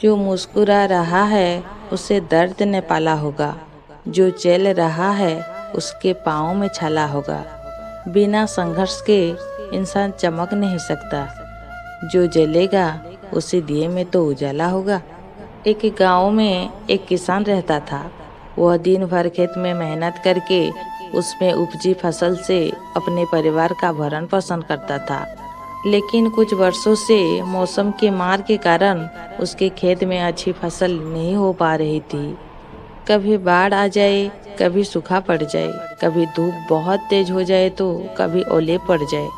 जो मुस्कुरा रहा है उसे दर्द ने पाला होगा, जो चल रहा है उसके पाँव में छाला होगा। बिना संघर्ष के इंसान चमक नहीं सकता, जो जलेगा उसी दिए में तो उजाला होगा। एक गांव में एक किसान रहता था। वह दिन भर खेत में मेहनत करके उसमें उपजी फसल से अपने परिवार का भरण पोषण करता था। लेकिन कुछ वर्षों से मौसम के मार के कारण उसके खेत में अच्छी फसल नहीं हो पा रही थी। कभी बाढ़ आ जाए, कभी सूखा पड़ जाए, कभी धूप बहुत तेज हो जाए तो कभी ओले पड़ जाए।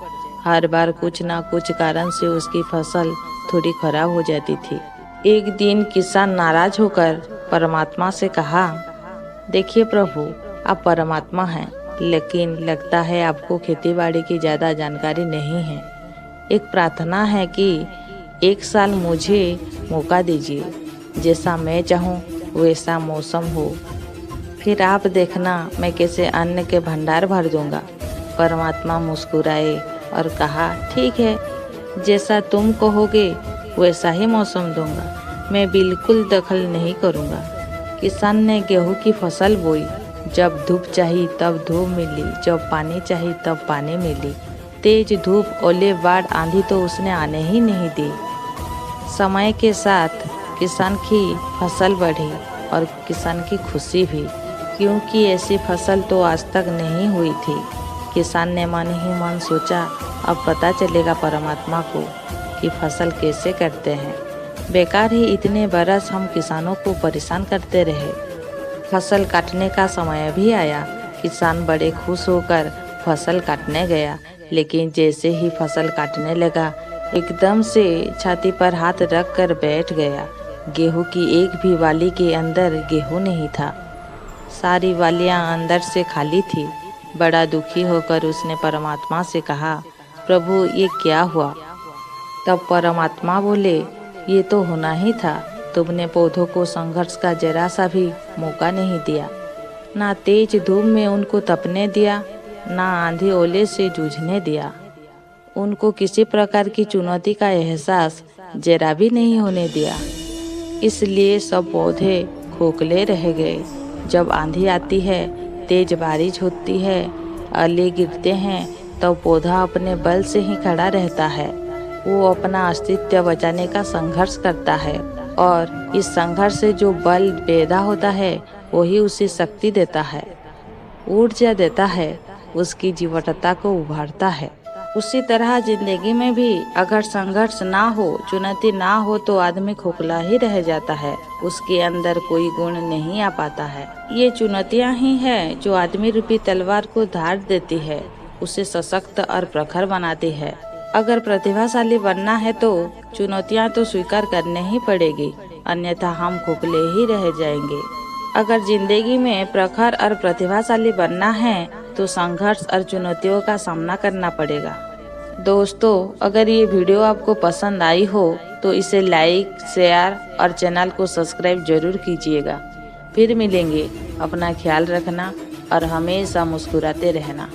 हर बार कुछ ना कुछ कारण से उसकी फसल थोड़ी खराब हो जाती थी। एक दिन किसान नाराज होकर परमात्मा से कहा, देखिए प्रभु, आप परमात्मा हैं, लेकिन लगता है आपको खेतीबाड़ी की ज़्यादा जानकारी नहीं है। एक प्रार्थना है कि एक साल मुझे मौका दीजिए, जैसा मैं चाहूँ वैसा मौसम हो, फिर आप देखना मैं कैसे अन्न के भंडार भर दूंगा। परमात्मा मुस्कुराए और कहा, ठीक है, जैसा तुम कहोगे वैसा ही मौसम दूंगा, मैं बिल्कुल दखल नहीं करूंगा। किसान ने गेहूं की फसल बोई। जब धूप चाहिए तब धूप मिली, जब पानी चाहिए तब पानी मिली। तेज धूप, ओले, बाढ़, आंधी तो उसने आने ही नहीं दी। समय के साथ किसान की फसल बढ़ी और किसान की खुशी भी, क्योंकि ऐसी फसल तो आज तक नहीं हुई थी। किसान ने मन ही मन सोचा, अब पता चलेगा परमात्मा को कि फसल कैसे करते हैं। बेकार ही इतने बरस हम किसानों को परेशान करते रहे। फसल काटने का समय भी आया। किसान बड़े खुश होकर फसल काटने गया, लेकिन जैसे ही फसल काटने लगा एकदम से छाती पर हाथ रख कर बैठ गया। गेहूं की एक भी वाली के अंदर गेहूं नहीं था। सारी वालियां अंदर से खाली थी। बड़ा दुखी होकर उसने परमात्मा से कहा, प्रभु ये क्या हुआ? तब परमात्मा बोले, ये तो होना ही था। तुमने पौधों को संघर्ष का जरा सा भी मौका नहीं दिया। ना तेज धूप में उनको तपने दिया, ना आंधी ओले से जूझने दिया। उनको किसी प्रकार की चुनौती का एहसास जरा भी नहीं होने दिया। इसलिए सब पौधे खोखले रह गए। जब आंधी आती है, तेज बारिश होती है, ओले गिरते हैं, तब पौधा अपने बल से ही खड़ा रहता है। वो अपना अस्तित्व बचाने का संघर्ष करता है, और इस संघर्ष से जो बल पैदा होता है वही उसे शक्ति देता है, ऊर्जा देता है, उसकी जीवटता को उभारता है। उसी तरह जिंदगी में भी अगर संघर्ष ना हो, चुनौती ना हो, तो आदमी खोखला ही रह जाता है। उसके अंदर कोई गुण नहीं आ पाता है। ये चुनौतियाँ ही है जो आदमी रूपी तलवार को धार देती है, उसे सशक्त और प्रखर बनाती है। अगर प्रतिभाशाली बनना है तो चुनौतियाँ तो स्वीकार करने ही पड़ेगी, अन्यथा हम खोखले ही रह जाएंगे। अगर जिंदगी में प्रखर और प्रतिभाशाली बनना है तो संघर्ष और चुनौतियों का सामना करना पड़ेगा। दोस्तों, अगर ये वीडियो आपको पसंद आई हो तो इसे लाइक, शेयर और चैनल को सब्सक्राइब जरूर कीजिएगा। फिर मिलेंगे। अपना ख्याल रखना और हमेशा मुस्कुराते रहना।